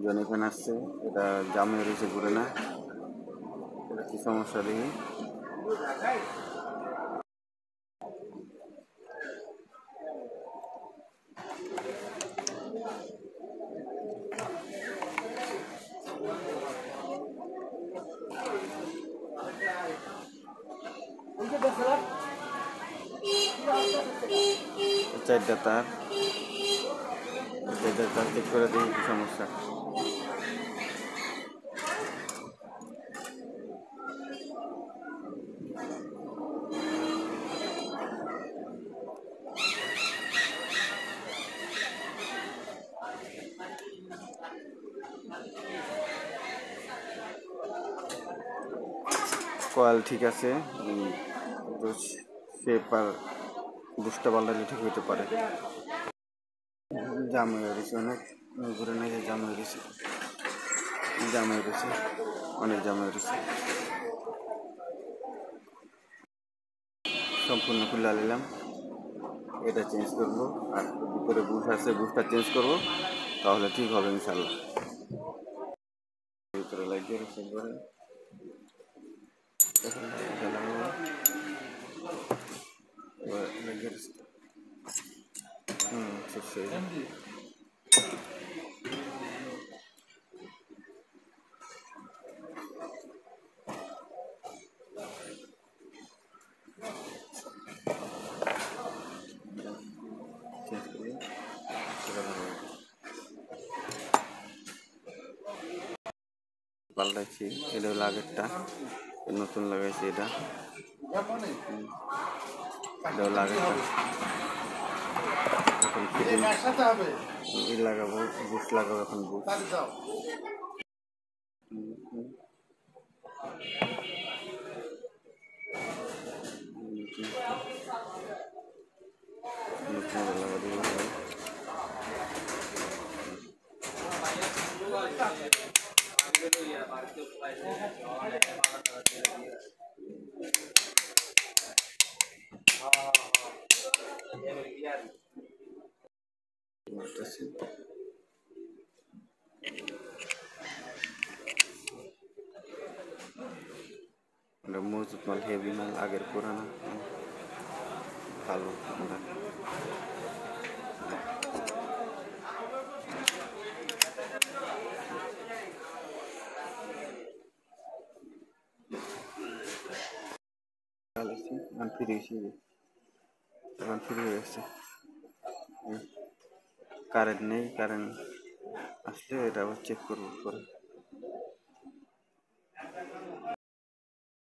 Johnny fan আসছে, এটা জামে রয়েছে ঘুরে না, এটা কি সমস্যা দেখি। চারটা তার চেক করে দেখি কি সমস্যা। কয়েল ঠিক আছে, শেপ আর বুস্টটা পাল্টালে ঠিক হইতে পারে। জাম হয়ে গেছে অনেক, ঘুরে নাই যে জাম হয়ে গেছে, অনেক জাম হয়ে গেছে। সম্পূর্ণ খুলে নিলাম, এটা চেঞ্জ করবো, আর ভিতরে বুশ আছে, বুশটা চেঞ্জ করবো, তাহলে ঠিক হবে ইনশাল্লাহ। ভিতরে লাগিয়ে রেখে করে পাল্টাইছি। এটা হলো আগেরটা, নতুন লাগাইছি, এটা হলো আগেরটা। এখন ফিটিং লাগাবো, বুশ লাগাবো, এখন বুশ। মজুত মাল, হেভি মাল, আগের পুরানা, ভালো। ফ্রি হয়ে গেছে, কারেন্ট নেই, কারেন্ট আসলে এটা আবার চেক করবো পরে।